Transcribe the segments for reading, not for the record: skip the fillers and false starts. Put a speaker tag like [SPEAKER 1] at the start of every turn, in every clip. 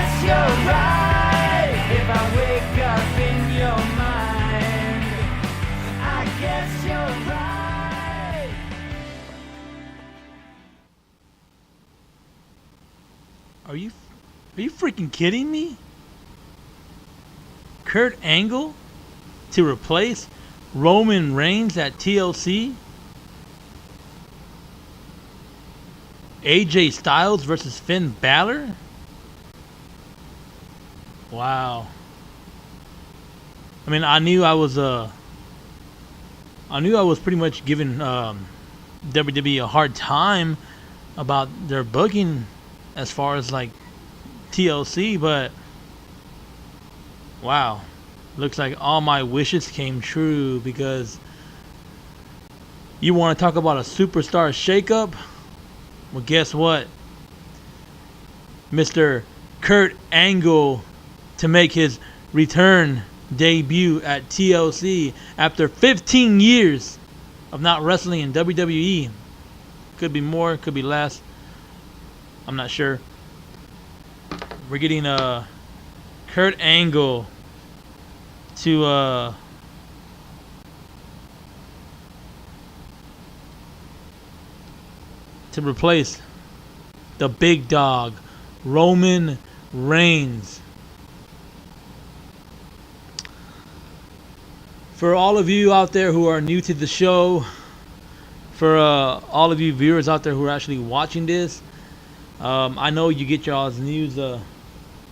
[SPEAKER 1] guess you're right. If I wake up in your mind, I guess you're right.
[SPEAKER 2] Are you freaking kidding me? Kurt Angle to replace Roman Reigns at TLC? AJ Styles versus Finn Balor? Wow. I mean, I knew I was pretty much giving WWE a hard time about their booking as far as like TLC, but wow, looks like all my wishes came true, because you want to talk about a superstar shakeup? Well, guess what? Mr. Kurt Angle to make his return debut at TLC after 15 years of not wrestling in WWE. Could be more, could be less. I'm not sure. We're getting Kurt Angle to replace the big dog, Roman Reigns. For all of you out there who are new to the show, for all of you viewers out there who are actually watching this, I know you get y'all's news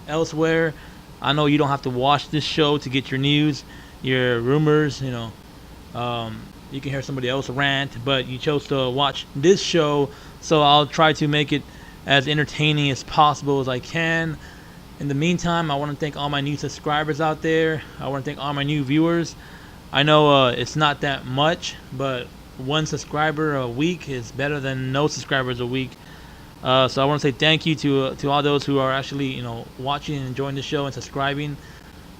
[SPEAKER 2] elsewhere. I know you don't have to watch this show to get your news, your rumors, you know. You can hear somebody else rant, but you chose to watch this show, so I'll try to make it as entertaining as possible as I can. In the meantime, I want to thank all my new subscribers out there. I want to thank all my new viewers. I know it's not that much, but one subscriber a week is better than no subscribers a week. So I want to say thank you to all those who are actually, you know, watching and enjoying the show and subscribing.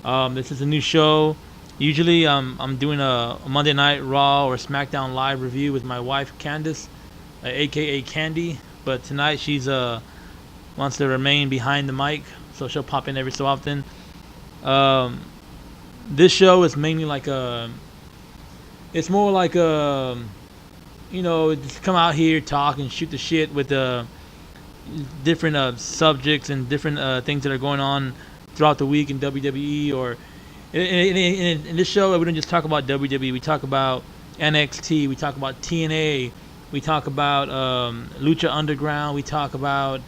[SPEAKER 2] This is a new show. Usually I'm doing a Monday Night Raw or SmackDown Live review with my wife Candice, aka Candy. But tonight she's wants to remain behind the mic, so she'll pop in every so often. This show is mainly like it's more like you know, just come out here, talk and shoot the shit with different subjects and different things that are going on throughout the week in WWE. Or in this show, we don't just talk about WWE. We talk about NXT. We talk about TNA. We talk about Lucha Underground. We talk about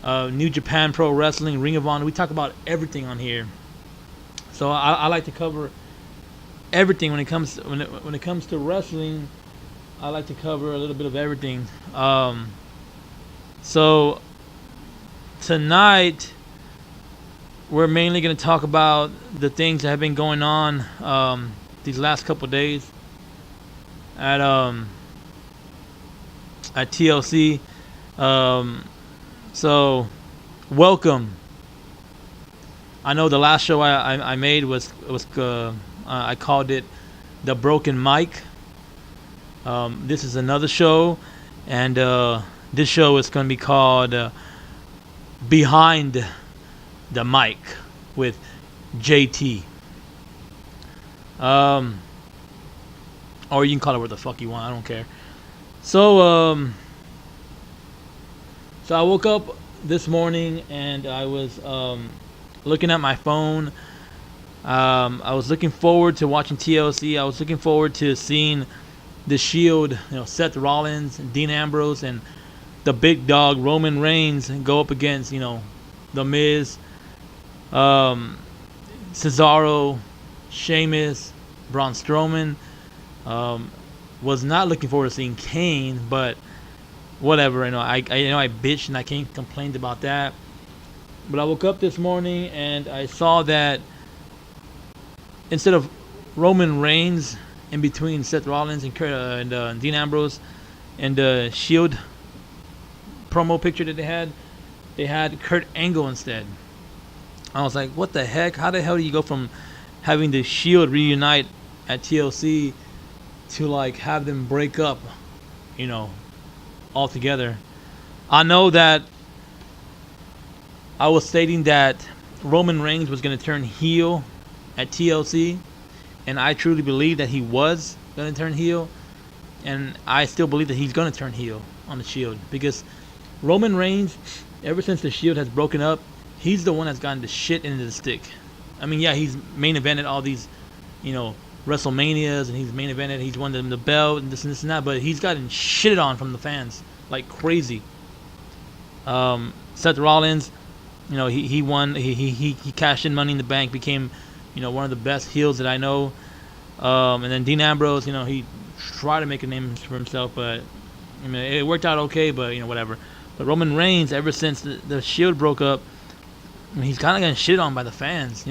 [SPEAKER 2] New Japan Pro Wrestling, Ring of Honor. We talk about everything on here. So I like to cover everything when it comes to wrestling. I like to cover a little bit of everything. So tonight we're mainly going to talk about the things that have been going on these last couple of days at TLC. So welcome. I know the last show I made was I called it The Broken Mic. This is another show, and this show is going to be called Behind the Mic with JT. Or you can call it what the fuck you want. I don't care. So I woke up this morning and I was looking at my phone. I was looking forward to watching TLC. I was looking forward to seeing The Shield, you know, Seth Rollins, Dean Ambrose, and the big dog Roman Reigns go up against, you know, The Miz, Cesaro, Sheamus, Braun Strowman. Was not looking forward to seeing Kane, but whatever. You know, I bitched and I can't complain about that. But I woke up this morning and I saw that instead of Roman Reigns in between Seth Rollins and Dean Ambrose and the Shield promo picture that they had Kurt Angle instead. I was like, what the heck? How the hell do you go from having the Shield reunite at TLC to like have them break up, you know, altogether? I know that I was stating that Roman Reigns was going to turn heel at TLC, and I truly believe that he was going to turn heel, and I still believe that he's going to turn heel on the Shield, because Roman Reigns, ever since the Shield has broken up, he's the one that's gotten the shit into the stick. I mean, yeah, he's main evented all these, WrestleManias, and he's main evented, he's won the belt, and this and that, but he's gotten shitted on from the fans like crazy. Seth Rollins, he won, he cashed in Money in the Bank, became, one of the best heels that I know. And then Dean Ambrose, he tried to make a name for himself, but I mean, it worked out okay, but whatever. But Roman Reigns, ever since the Shield broke up, I mean, he's kind of getting shit on by the fans,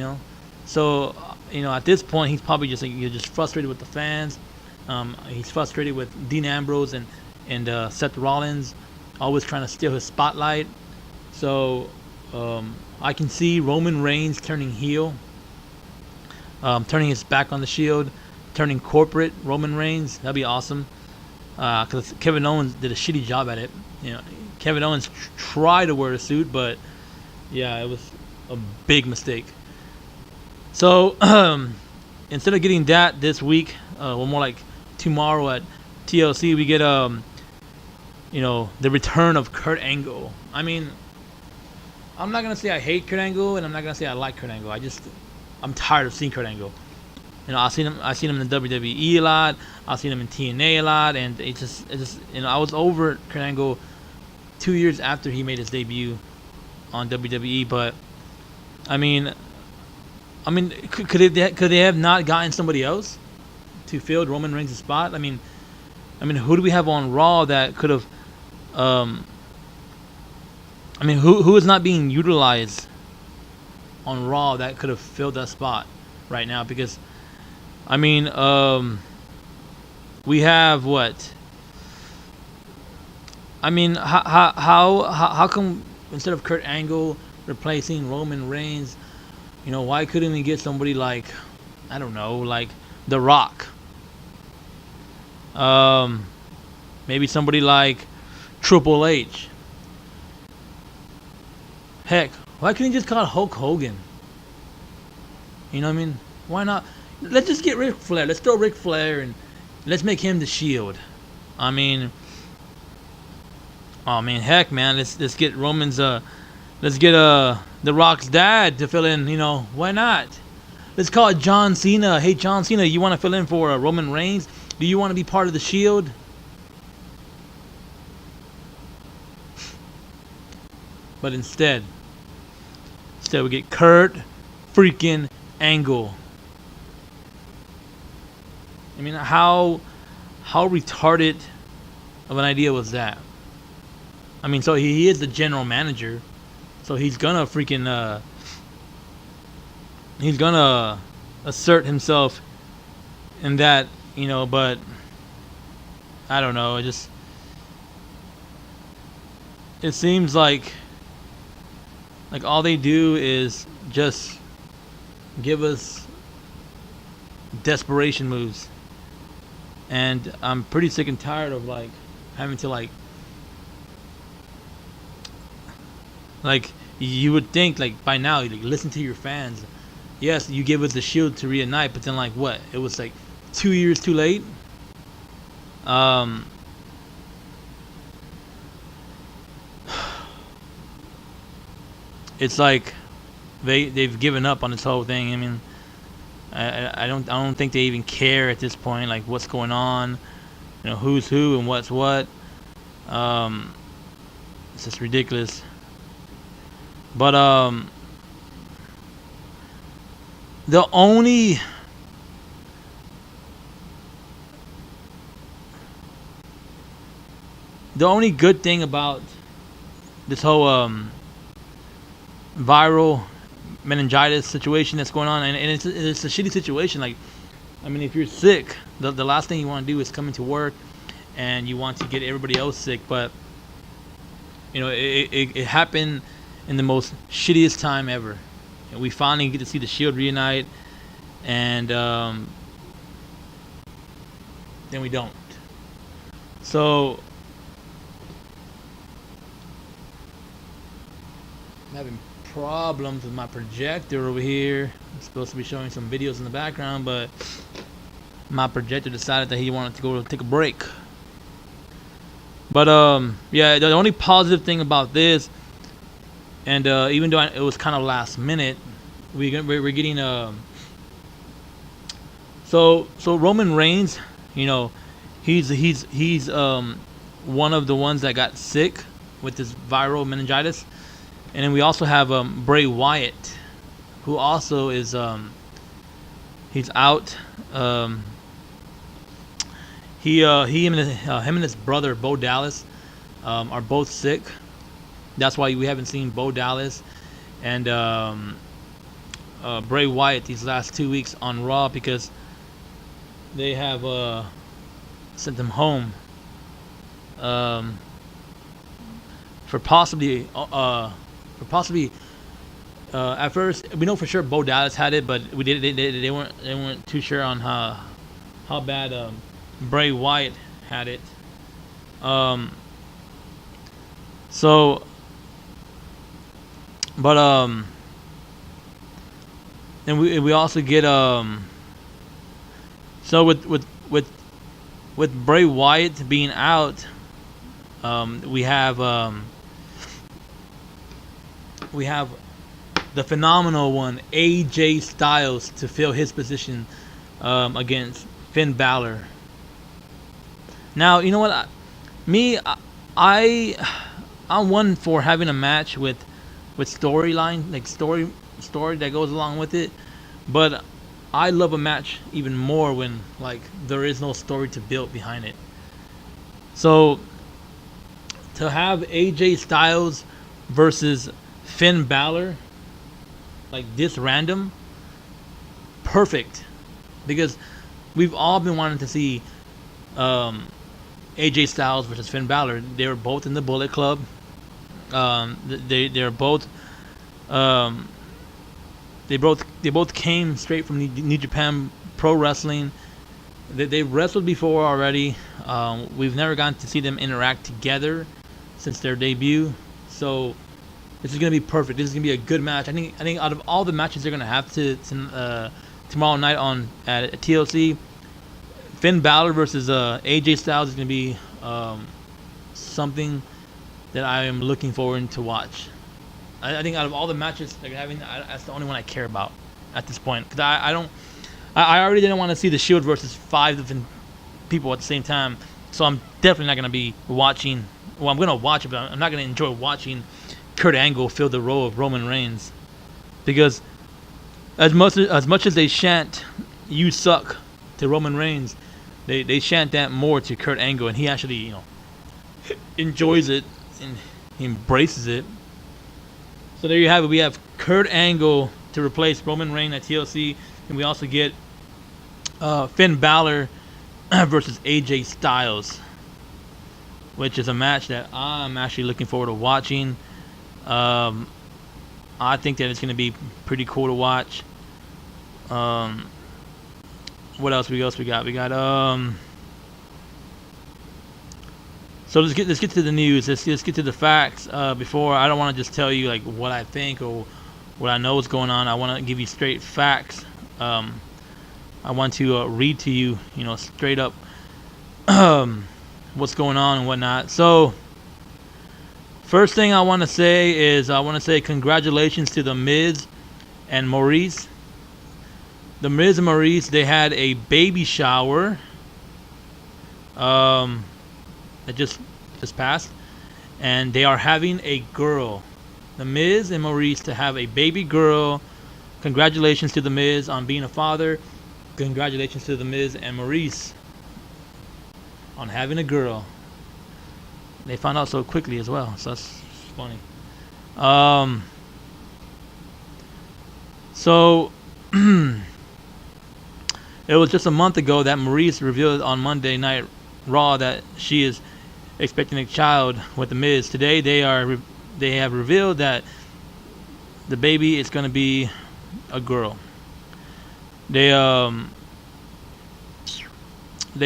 [SPEAKER 2] So, at this point, he's probably just frustrated with the fans. He's frustrated with Dean Ambrose and Seth Rollins, always trying to steal his spotlight. So, I can see Roman Reigns turning heel, turning his back on the Shield, turning corporate Roman Reigns. That'd be awesome. Because Kevin Owens did a shitty job at it. Kevin Owens tried to wear a suit, but yeah, it was a big mistake. So instead of getting that this week, well, more like tomorrow at TLC, we get the return of Kurt Angle. I mean, I'm not gonna say I hate Kurt Angle, and I'm not gonna say I like Kurt Angle. I'm tired of seeing Kurt Angle. I've seen him in the WWE a lot. I've seen him in TNA a lot, and it just I was over Kurt Angle 2 years after he made his debut on WWE. But I mean, could they have not gotten somebody else to fill Roman Reigns' spot? I mean, who do we have on Raw that could have? Who is not being utilized on Raw that could have filled that spot right now? Because we have what? How come instead of Kurt Angle replacing Roman Reigns, why couldn't we get somebody like, I don't know, like The Rock? Maybe somebody like Triple H. Heck, why couldn't you just call it Hulk Hogan? You know what I mean? Why not? Let's just get Ric Flair. Let's throw Ric Flair and let's make him the Shield. Heck, man, let's get Roman's let's get The Rock's dad to fill in. Why not? Let's call it John Cena. Hey, John Cena, you want to fill in for Roman Reigns? Do you want to be part of the Shield? But instead we get Kurt freaking Angle. I mean, how retarded of an idea was that? I mean, so he is the general manager, so he's gonna freaking he's gonna assert himself in that, but I don't know, it seems like all they do is just give us desperation moves. And I'm pretty sick and tired of having to you would think by now listen to your fans. Yes, you give us the Shield to reunite, but then what? It was 2 years too late. It's like they've given up on this whole thing. I mean, I don't think they even care at this point, what's going on, who's who and what's what. It's just ridiculous. But the only good thing about this whole viral meningitis situation that's going on, and it's a shitty situation. If you're sick, the last thing you want to do is come into work and you want to get everybody else sick. But it happened in the most shittiest time ever, and we finally get to see the Shield reunite, and then we don't. So having problems with my projector over here. I'm supposed to be showing some videos in the background, but my projector decided that he wanted to go take a break. But yeah, the only positive thing about this, and even though it was kind of last minute, we're getting so Roman Reigns, you know, he's one of the ones that got sick with this viral meningitis, and then we also have Bray Wyatt, who also is he's out. Him and his brother Bo Dallas are both sick. That's why we haven't seen Bo Dallas and Bray Wyatt these last 2 weeks on Raw, because they have sent them home for possibly at first we know for sure Bo Dallas had it, but they weren't too sure on how bad Bray Wyatt had it. So, but and we also get so with Bray Wyatt being out, we have the phenomenal one AJ Styles to fill his position against Finn Balor. Now, you know what? I'm one for having a match with storyline, like story that goes along with it. But I love a match even more when like there is no story to build behind it. So to have AJ Styles versus Finn Balor, like this random, perfect, because we've all been wanting to see AJ Styles versus Finn Balor. They were both in the Bullet Club. They're both they both came straight from New Japan Pro Wrestling. They wrestled before already. We've never gotten to see them interact together since their debut. So this is gonna be perfect. This is gonna be a good match. I think out of all the matches they're gonna have to tomorrow night at TLC, Finn Balor versus AJ Styles is going to be something that I am looking forward to watch. I think out of all the matches they're having, that's the only one I care about at this point. Because I already didn't want to see the Shield versus 5 different people at the same time. So I'm definitely not going to be watching. Well, I'm going to watch it, but I'm not going to enjoy watching Kurt Angle fill the role of Roman Reigns. Because as much as they chant, "You suck," to Roman Reigns, they chant that more to Kurt Angle, and he actually, you know, enjoys it and he embraces it. So there you have it. We have Kurt Angle to replace Roman Reigns at TLC, and we also get Finn Balor versus AJ Styles, which is a match that I'm actually looking forward to watching. I think that it's going to be pretty cool to watch. What else we got? We got so let's get to the news. Let's get to the facts. Before, I don't want to just tell you like what I think or what I know is going on. I want to give you straight facts. I want to read to you, you know, straight up what's going on and whatnot. So first thing I want to say is I want to say congratulations to The Miz and Maurice. The Miz and Maurice, they had a baby shower that just passed, and they are having a girl. The Miz and Maurice to have a baby girl. Congratulations to The Miz on being a father. Congratulations to The Miz and Maurice on having a girl. They found out so quickly as well, so that's funny. So it was just a month ago that Maurice revealed on Monday Night Raw that she is expecting a child with The Miz. Today they have revealed that the baby is going to be a girl. They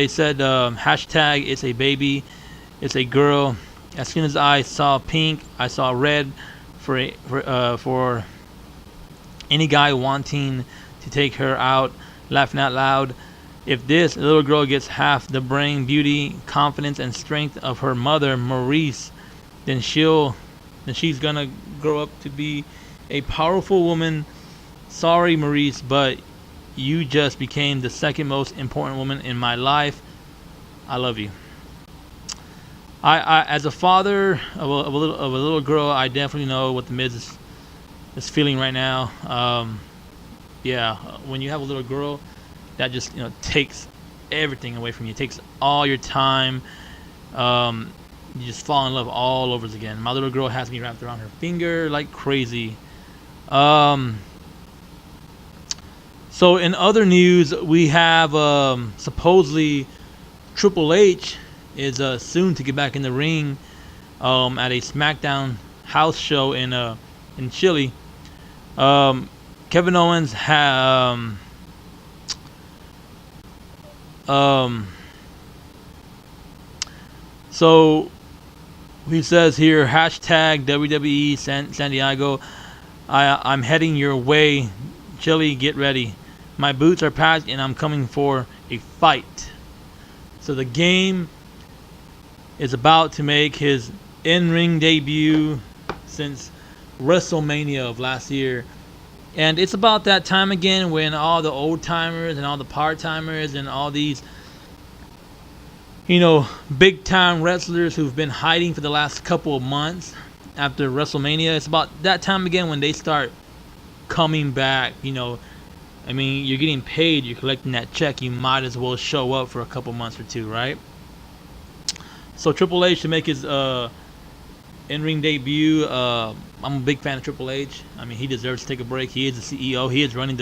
[SPEAKER 2] said hashtag it's a baby, it's a girl. As soon as I saw pink, I saw red for any guy wanting to take her out, laughing out loud. If this little girl gets half the brain, beauty, confidence, and strength of her mother, Maurice, then she's gonna grow up to be a powerful woman. Sorry, Maurice, but you just became the second most important woman in my life. I love you. I as a father of a little girl, I definitely know what the Miz is feeling right now. Yeah, when you have a little girl, that just takes everything away from you. It takes all your time. You just fall in love all over again. My little girl has me wrapped around her finger like crazy. So in other news, we have supposedly Triple H is soon to get back in the ring at a SmackDown house show in Chile. Kevin Owens so he says here, hashtag WWE San Diego, I'm heading your way, Chile, get ready. My boots are packed and I'm coming for a fight. So the game is about to make his in-ring debut since WrestleMania of last year. And it's about that time again when all the old timers and all the part timers and all these big time wrestlers who've been hiding for the last couple of months after WrestleMania, it's about that time again when they start coming back. I mean, you're getting paid, you're collecting that check, you might as well show up for a couple months or two, right? So Triple H to make his in-ring debut. I'm a big fan of Triple H. I mean, he deserves to take a break. He is the CEO. He is running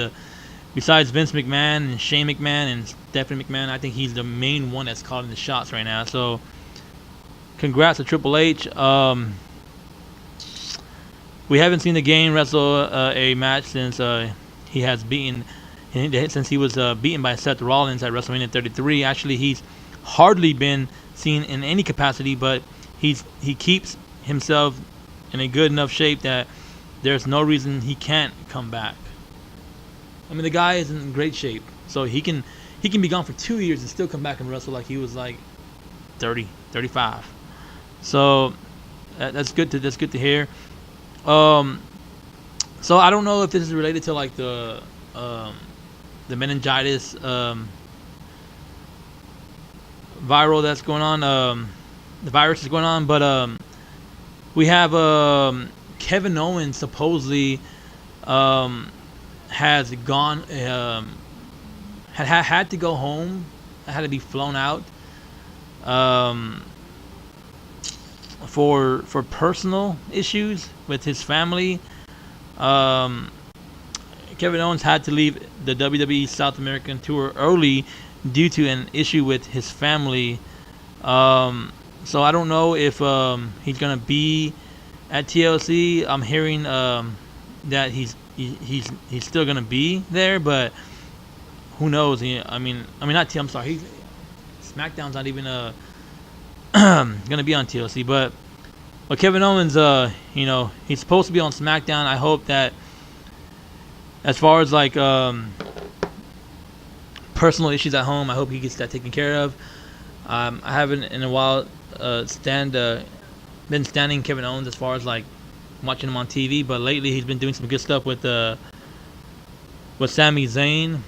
[SPEAKER 2] besides Vince McMahon and Shane McMahon and Stephanie McMahon, I think he's the main one that's calling the shots right now. So congrats to Triple H. We haven't seen the Game wrestle a match since he was beaten by Seth Rollins at WrestleMania 33. Actually, he's hardly been seen in any capacity, but he keeps himself in a good enough shape that there's no reason he can't come back. I mean, the guy is in great shape, so he can be gone for 2 years and still come back and wrestle like he was like 30, 35. So that's good to hear. So I don't know if this is related to like the meningitis viral that's going on. The virus is going on, but we have Kevin Owens supposedly has gone had to go home, had to be flown out for personal issues with his family. Kevin Owens had to leave the WWE South American tour early due to an issue with his family. So I don't know if he's gonna be at TLC. I'm hearing that he's still gonna be there, but who knows? I mean, not I'm sorry. SmackDown's not even gonna be on TLC, but Kevin Owens, he's supposed to be on SmackDown. I hope that, as far as like personal issues at home, I hope he gets that taken care of. I haven't in a while been standing Kevin Owens as far as like watching him on TV, but lately he's been doing some good stuff with Sami Zayn.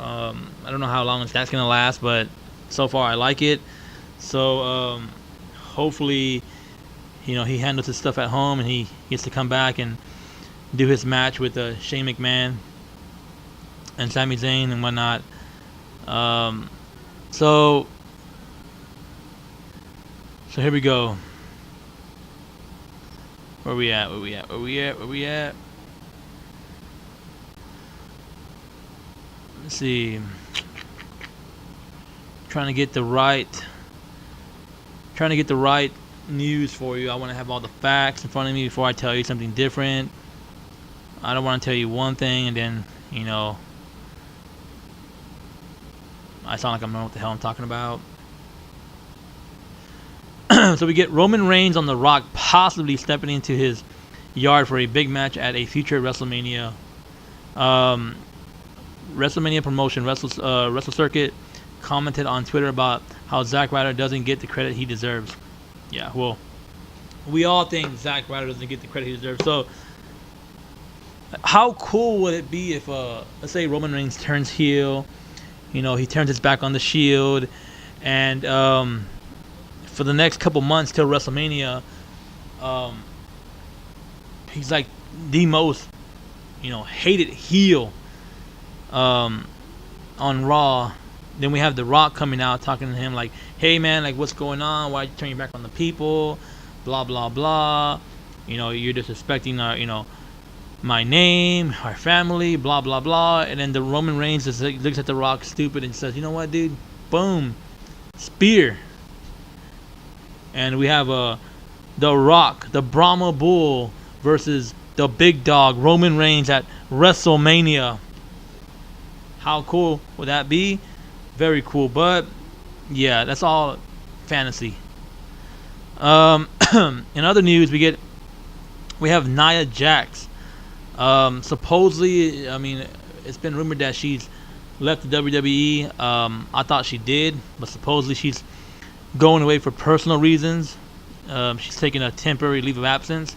[SPEAKER 2] I don't know how long that's gonna last, but so far I like it. So hopefully, he handles his stuff at home and he gets to come back and do his match with Shane McMahon and Sami Zayn and whatnot. So here we go. Where we at? Let's see. Trying to get the right news for you. I want to have all the facts in front of me before I tell you something different. I don't want to tell you one thing and then, I sound like I don't know what the hell I'm talking about. So we get Roman Reigns on The Rock possibly stepping into his yard for a big match at a future WrestleMania. WrestleMania promotion, Wrestle Circuit commented on Twitter about how Zack Ryder doesn't get the credit he deserves. Yeah, well, we all think Zack Ryder doesn't get the credit he deserves. So, how cool would it be if, let's say, Roman Reigns turns heel? You know, he turns his back on the Shield, and for the next couple months till WrestleMania, he's like the most, hated heel on Raw. Then we have The Rock coming out talking to him like, hey man, like what's going on? Why are you turning your back on the people? Blah blah blah. You're disrespecting our, my name, our family, blah blah blah. And then the Roman Reigns just looks at The Rock stupid and says, you know what, dude? Boom, spear. And we have The Rock, the Brahma Bull versus the big dog Roman Reigns at WrestleMania. How cool would that be? Very cool, but yeah, that's all fantasy. In other news, we have Nia Jax. Supposedly, it's been rumored that she's left the WWE. I thought she did, but supposedly she's going away for personal reasons. She's taking a temporary leave of absence.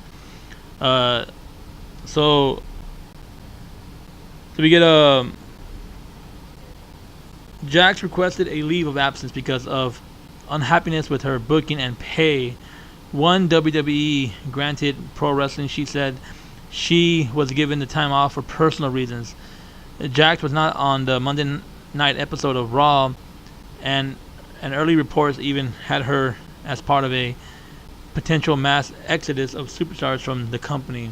[SPEAKER 2] So we get Jax requested a leave of absence because of unhappiness with her booking and pay. One WWE granted Pro Wrestling, she said she was given the time off for personal reasons. Jax was not on the Monday night episode of Raw, and early reports even had her as part of a potential mass exodus of superstars from the company.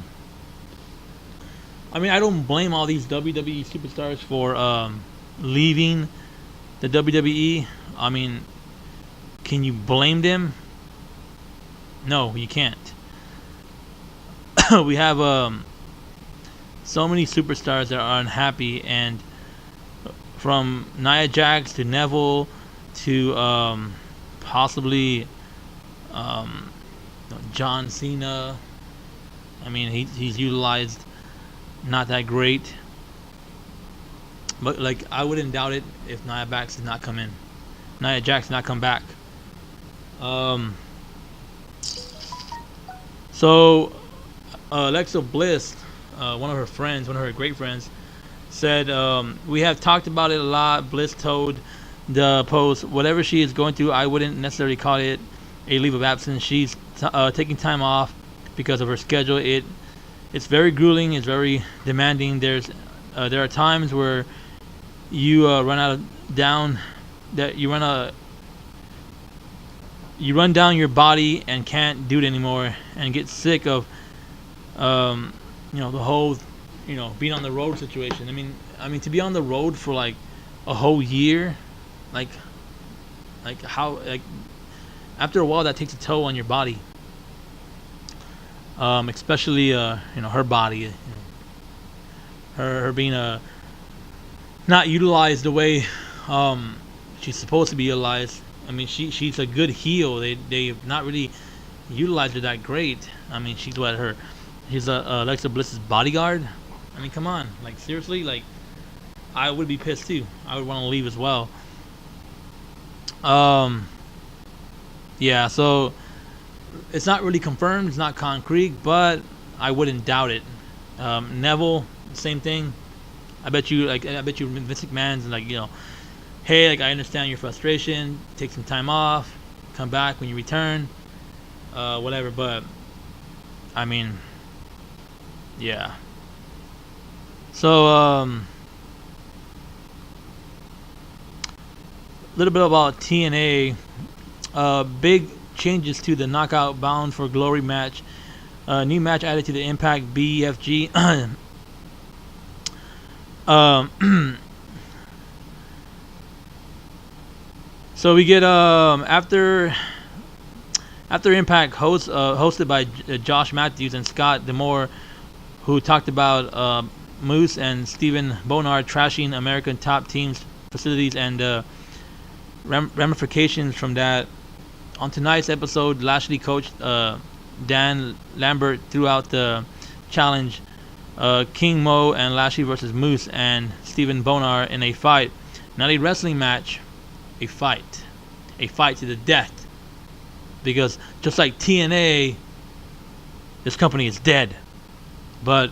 [SPEAKER 2] I don't blame all these WWE superstars for leaving the WWE. Can you blame them? No, you can't. We have so many superstars that are unhappy, and from Nia Jax to Neville to possibly John Cena. He's utilized not that great, but I wouldn't doubt it if Nia Jax did not come in. Nia Jax did not come back. So Alexa Bliss, one of her great friends, said, we have talked about it a lot. Bliss told the Post, whatever she is going through, I wouldn't necessarily call it a leave of absence. She's taking time off because of her schedule. It's very grueling. It's very demanding. There are times where you run down your body and can't do it anymore, and get sick of the whole being on the road situation. To be on the road for a whole year, how after a while that takes a toll on your body, especially her body, her being not utilized the way she's supposed to be utilized. She's a good heel. They've not really utilized her that great. She's Alexa Bliss's bodyguard. Come on, seriously, I would be pissed too. I would want to leave as well. Yeah, so it's not really confirmed. It's not concrete, but I wouldn't doubt it. Neville, same thing. I bet you Vince McMahon's hey, I understand your frustration. Take some time off. Come back when you return. Whatever, but yeah. So a little bit about TNA. Big changes to the Knockout Bound for Glory match. New match added to the Impact BFG. So we get after Impact hosted by Josh Matthews and Scott D'Amore, who talked about Moose and Stephen Bonard trashing American top teams' facilities and ramifications from that. On tonight's episode, Lashley coached Dan Lambert throughout the challenge King Mo and Lashley versus Moose and Stephen Bonar in a fight. Not a wrestling match, a fight. A fight to the death. Because just like TNA, this company is dead. But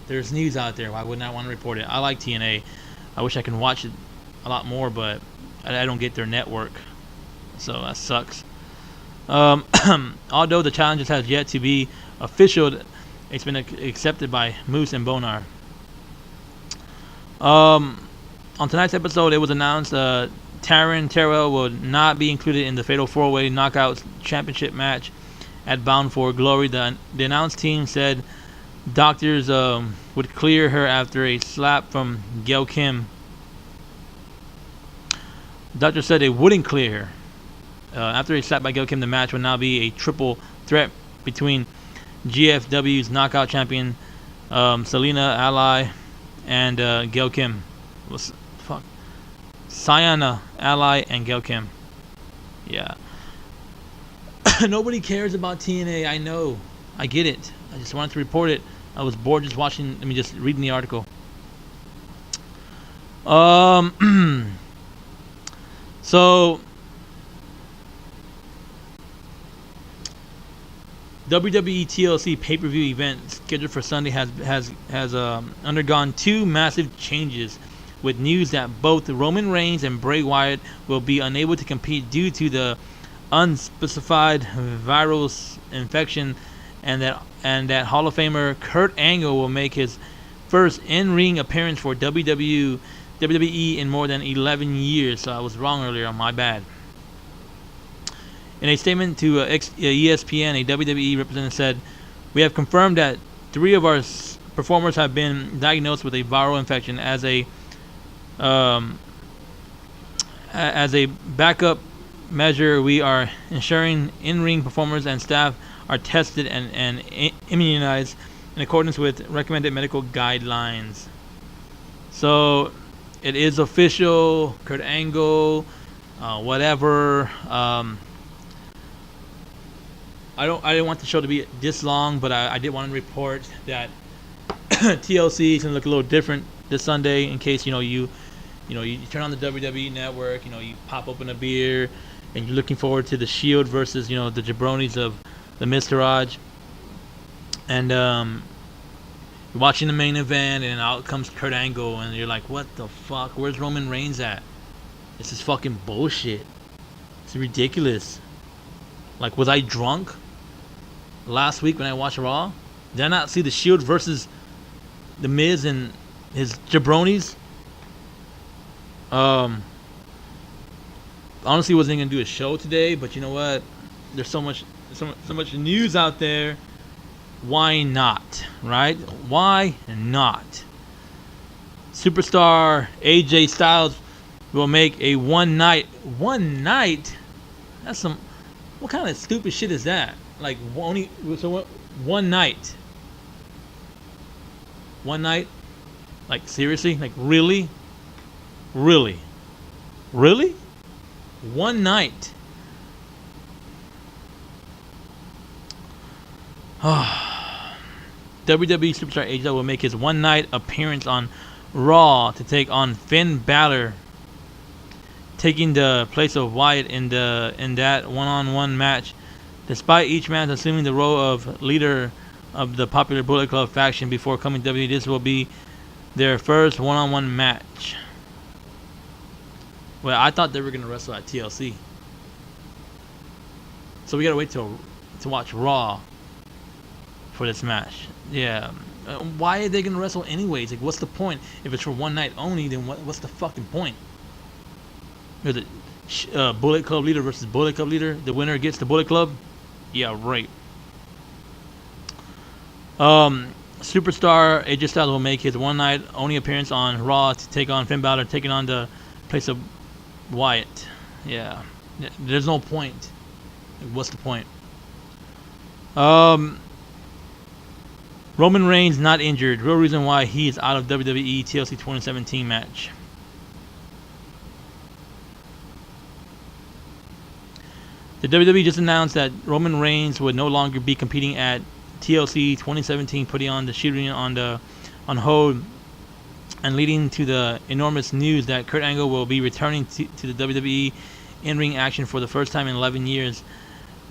[SPEAKER 2] there's news out there. Why wouldn't I want to report it? I like TNA. I wish I could watch it a lot more, but I don't get their network. So that sucks. Although the challenges has yet to be official, it's been accepted by Moose and Bonar. On tonight's episode, it was announced Taryn Terrell will not be included in the Fatal 4-Way Knockouts Championship match at Bound for Glory. The announced team said doctors would clear her after a slap from Gail Kim. Doctors said they wouldn't clear her. After a slap by Gail Kim, the match would now be a triple threat between GFW's knockout champion Selena Ally and Gail Kim. Sayana Ally and Gail Kim. Yeah. Nobody cares about TNA. I know. I get it. I just wanted to report it. I was bored just watching. Just reading the article. So WWE TLC pay-per-view event scheduled for Sunday has undergone two massive changes, with news that both Roman Reigns and Bray Wyatt will be unable to compete due to the unspecified viral infection, and that Hall of Famer Kurt Angle will make his first in-ring appearance for WWE in more than 11 years. So I was wrong earlier, my bad. In a statement to ESPN, a WWE representative said, "We have confirmed that 3 of our performers have been diagnosed with a viral infection. As a backup measure, we are ensuring in-ring performers and staff are tested and immunized in accordance with recommended medical guidelines." So it is official. Kurt Angle, whatever. I didn't want the show to be this long, but I did want to report that TLC is gonna look a little different this Sunday. In case you turn on the WWE network, you pop open a beer, and you're looking forward to the Shield versus the jabronis of the Mr. Raj, and you're watching the main event, and out comes Kurt Angle, and you're like, what the fuck? Where's Roman Reigns at? This is fucking bullshit. It's ridiculous. Like, was I drunk last week when I watched Raw? Did I not see the Shield versus the Miz and his jabronis? Honestly, wasn't gonna do a show today, but you know what? There's so much news out there. Why not, right? Why not? Superstar AJ Styles will make a one night. That's some. What kind of stupid shit is that? Like one night. One night? Like seriously? Like really? Really? One night. WWE Superstar AJ will make his one night appearance on Raw to take on Finn Balor, taking the place of Wyatt in that one-on-one match. Despite each man assuming the role of leader of the popular Bullet Club faction before coming to WWE, this will be their first one-on-one match. Well, I thought they were gonna wrestle at TLC, so we gotta wait to watch Raw for this match. Yeah, why are they gonna wrestle anyways? Like, what's the point? If it's for one night only, then what's the fucking point? Is it Bullet Club leader versus Bullet Club leader? The winner gets the Bullet Club? Yeah, right. Superstar AJ Styles will make his one night only appearance on Raw to take on Finn Balor, taking on the place of Wyatt. Yeah, there's no point. What's the point? Roman Reigns not injured. Real reason why he is out of WWE TLC 2017 match. The WWE just announced that Roman Reigns would no longer be competing at TLC 2017, putting on the shooting on hold, and leading to the enormous news that Kurt Angle will be returning to the WWE in-ring action for the first time in 11 years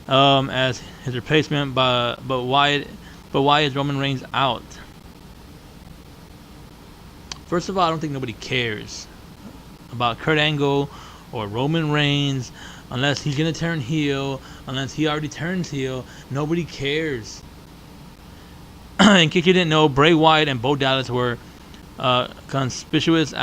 [SPEAKER 2] as his replacement. But why is Roman Reigns out? First of all, I don't think nobody cares about Kurt Angle or Roman Reigns unless he's gonna turn heel. Unless he already turns heel, nobody cares. In case you didn't know, Bray Wyatt and Bo Dallas were conspicuously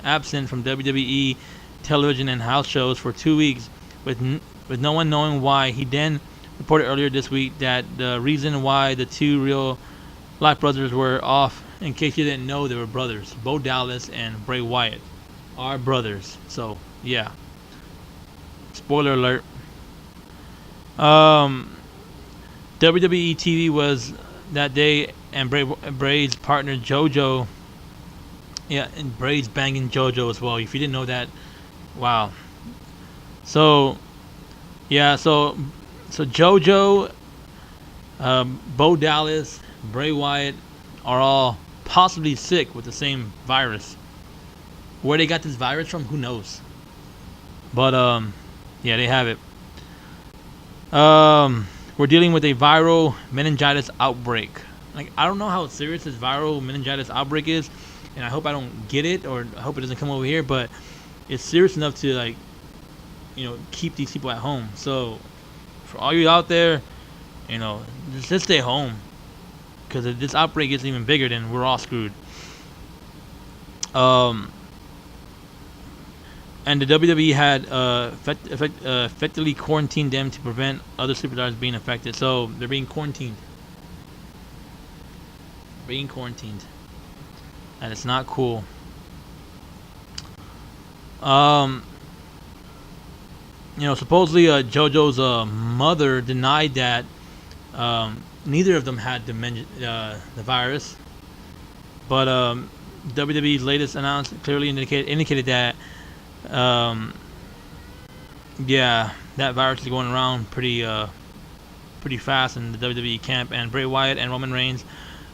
[SPEAKER 2] absent from WWE television and house shows for 2 weeks, with no one knowing why. He then reported earlier this week that the reason why the two real life brothers were off, in case you didn't know, they were brothers. Bo Dallas and Bray Wyatt are brothers. So yeah, spoiler alert. WWE TV was that day, and Bray's partner JoJo. Yeah, and Bray's banging JoJo as well. If you didn't know that, wow. So, yeah, so JoJo, Bo Dallas, Bray Wyatt are all possibly sick with the same virus. Where they got this virus from, who knows? But yeah, they have it. We're dealing with a viral meningitis outbreak. Like, I don't know how serious this viral meningitis outbreak is, and I hope I don't get it, or I hope it doesn't come over here, but it's serious enough to, like, you know, keep these people at home. So for all you out there, you know, just stay home, because if this outbreak gets even bigger, then we're all screwed. And the WWE had effectively quarantined them to prevent other superstars being affected. So they're being quarantined. And it's not cool. You know, supposedly JoJo's mother denied that neither of them had the virus. But WWE's latest announcement clearly indicated that yeah, that virus is going around pretty fast in the WWE camp, and Bray Wyatt and Roman Reigns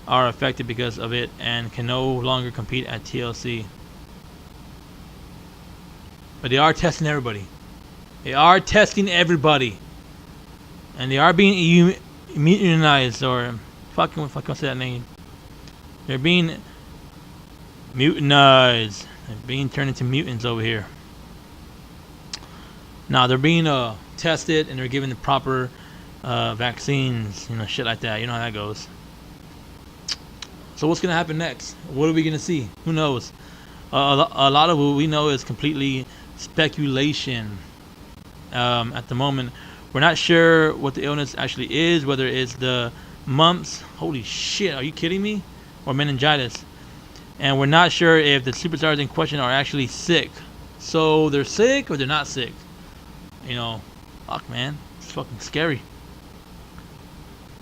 [SPEAKER 2] are affected because of it and can no longer compete at TLC. But they are testing everybody. And they are being immunized, or fucking say that name. They're being mutinized. They're being turned into mutants over here. Now they're being tested, and they're given the proper vaccines, you know, shit like that. You know how that goes. So what's gonna happen next? What are we gonna see? Who knows? A lot of what we know is completely speculation. At the moment, we're not sure what the illness actually is, whether it's the mumps. Holy shit, are you kidding me? Or meningitis. And we're not sure if the superstars in question are actually sick. So they're sick or they're not sick. You know, fuck, man, it's fucking scary.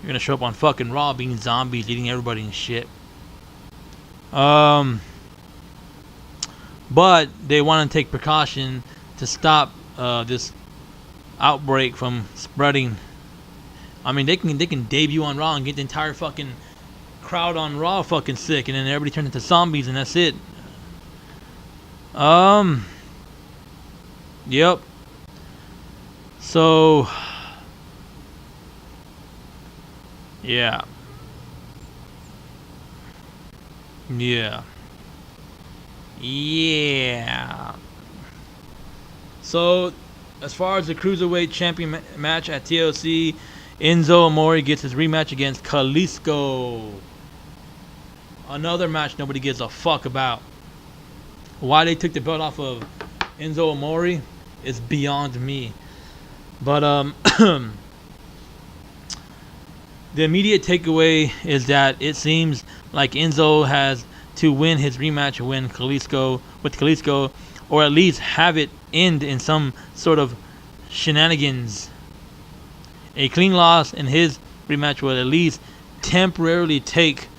[SPEAKER 2] You're gonna show up on fucking Raw being zombies, eating everybody and shit. But they want to take precaution to stop this outbreak from spreading. I mean, they can debut on Raw and get the entire fucking crowd on Raw fucking sick, and then everybody turns into zombies, and that's it. Yep. So, yeah. So, as far as the Cruiserweight Champion match at TLC, Enzo Amore gets his rematch against Kalisto. Another match nobody gives a fuck about. Why they took the belt off of Enzo Amore is beyond me. But the immediate takeaway is that it seems like Enzo has to win his rematch with Kalisto, or at least have it end in some sort of shenanigans. A clean loss in his rematch will at least temporarily take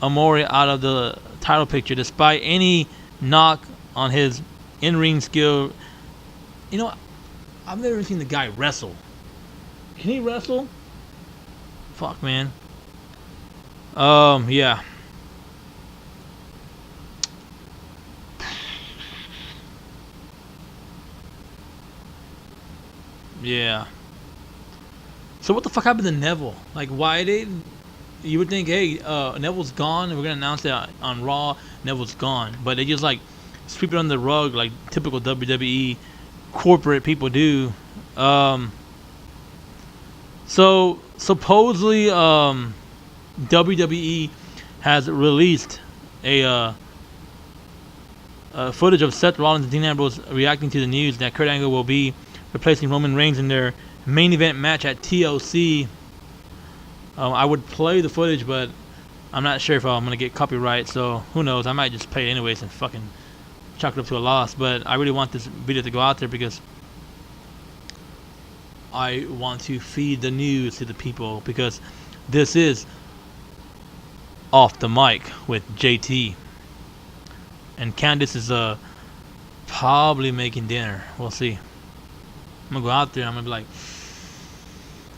[SPEAKER 2] Amore out of the title picture, despite any knock on his in-ring skill. You know, I've never seen the guy wrestle. Can he wrestle? Fuck, man. Yeah. Yeah. So what the fuck happened to Neville? Like, why did you would think, hey, Neville's gone, and we're gonna announce that on Raw, Neville's gone, but they just like sweep it under the rug like typical WWE corporate people do. So supposedly, WWE has released a footage of Seth Rollins and Dean Ambrose reacting to the news that Kurt Angle will be replacing Roman Reigns in their main event match at TLC. I would play the footage, but I'm not sure if I'm gonna get copyright. So who knows? I might just play it anyways and fucking chalk it up to a loss. But I really want this video to go out there because I want to feed the news to the people, because this is Off the Mic with JT, and Candice is probably making dinner. We'll see. I'm gonna go out there and I'm gonna be like,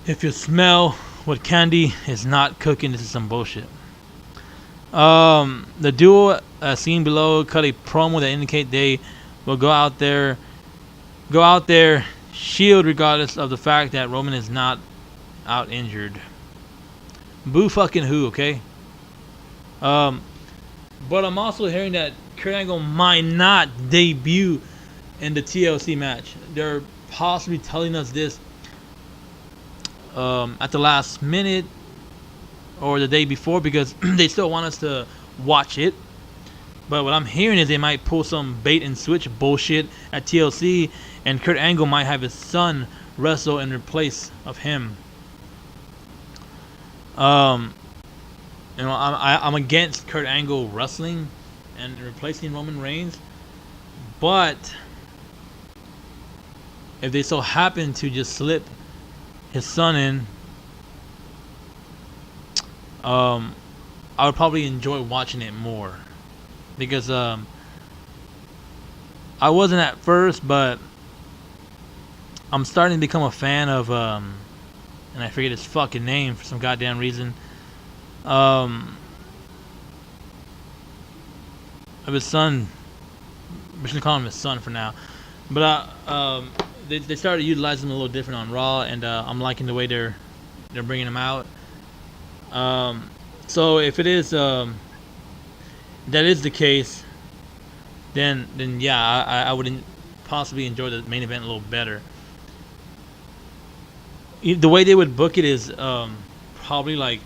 [SPEAKER 2] if you smell what Candy is not cooking, this is some bullshit. The duo seen below cut a promo that indicate they will go out there, shield regardless of the fact that Roman is not out injured. Boo fucking who, okay? But I'm also hearing that Kurt Angle might not debut in the TLC match. They're possibly telling us this at the last minute or the day before, because they still want us to watch it. But what I'm hearing is they might pull some bait and switch bullshit at TLC, and Kurt Angle might have his son wrestle in replace of him. I'm against Kurt Angle wrestling and replacing Roman Reigns, but if they so happen to just slip his son in, I would probably enjoy watching it more, because I wasn't at first, but I'm starting to become a fan of and I forget his fucking name for some goddamn reason, of his son. We should call him his son for now, but they started utilizing him a little different on Raw, and I'm liking the way they're bringing him out. So if it is that is the case, then yeah, I would possibly enjoy the main event a little better. The way they would book it is probably like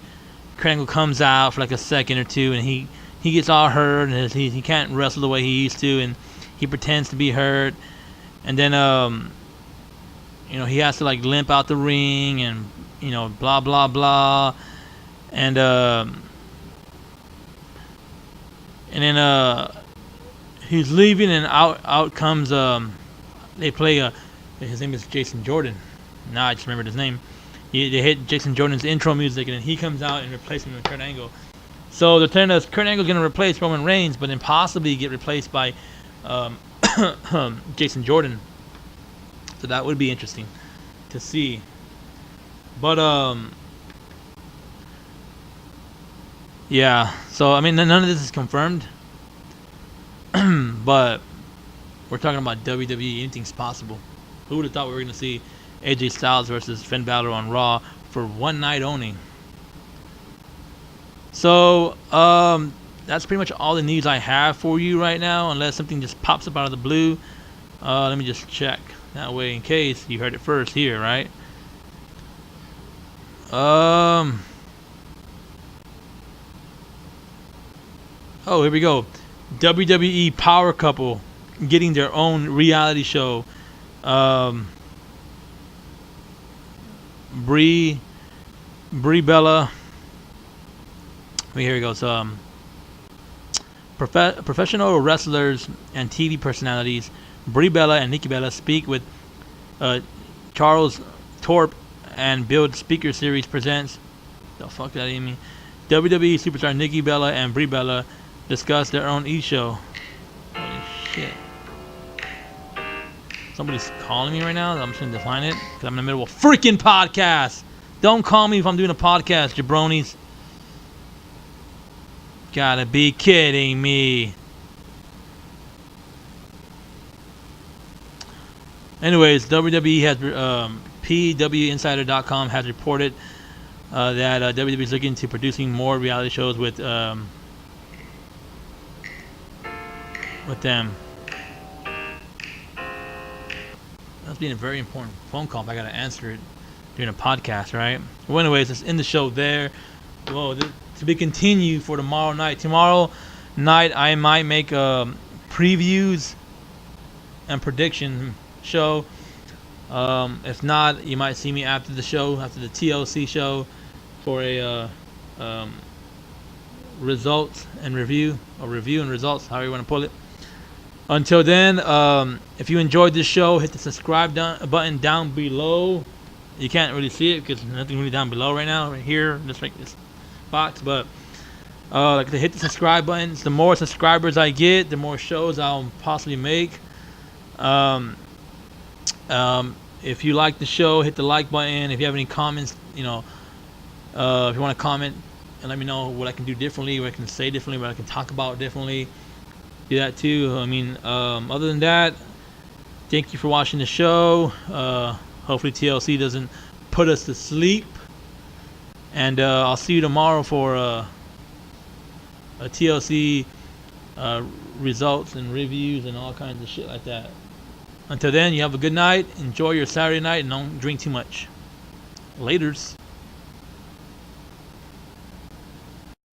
[SPEAKER 2] Kurt Angle comes out for like a second or two, and he gets all hurt, and he can't wrestle the way he used to, and he pretends to be hurt, and then he has to like limp out the ring, and blah blah blah, and then he's leaving, and out comes they play his name is Jason Jordan. Now I just remembered his name. They hit Jason Jordan's intro music, and then he comes out and replaces him with Kurt Angle. So they're telling us Kurt Angle's gonna replace Roman Reigns, but then possibly get replaced by Jason Jordan. So that would be interesting to see. But yeah. So I mean, none of this is confirmed, but we're talking about WWE. Anything's possible. Who would have thought we were gonna see AJ Styles versus Finn Balor on Raw for one night only? So that's pretty much all the news I have for you right now, unless something just pops up out of the blue. Let me just check that way, in case you heard it first here, right? Oh, here we go. WWE power couple getting their own reality show. Brie Bella. Here we go. So, professional wrestlers and TV personalities Brie Bella and Nikki Bella speak with Charles Torp, and Build Speaker Series presents. The fuck that even mean? WWE superstar Nikki Bella and Brie Bella discuss their own e-show. Holy shit. Somebody's calling me right now. I'm just going to decline it because I'm in the middle of a freaking podcast. Don't call me if I'm doing a podcast, jabronis. Gotta be kidding me. Anyways, WWE has PWInsider.com has reported that WWE is looking to producing more reality shows with them. That's being a very important phone call. If I gotta answer it during a podcast, right? Well, anyways, let's end the show there. Well, to be continued for tomorrow night. Tomorrow night, I might make previews and prediction show. If not, you might see me after the show, after the TLC show, for a results and review, or review and results, however you want to pull it. Until then, if you enjoyed this show, hit the subscribe button down below. You can't really see it because nothing really down below right now, right here, just like this box. But like to hit the subscribe buttons. The more subscribers I get, the more shows I'll possibly make. If you like the show, hit the like button. If you have any comments, if you want to comment and let me know what I can do differently, what I can say differently, what I can talk about differently, do that too. I mean, other than that, thank you for watching the show. Hopefully TLC doesn't put us to sleep. And I'll see you tomorrow for a TLC results and reviews and all kinds of shit like that. Until then, you have a good night. Enjoy your Saturday night and don't drink too much. Laters.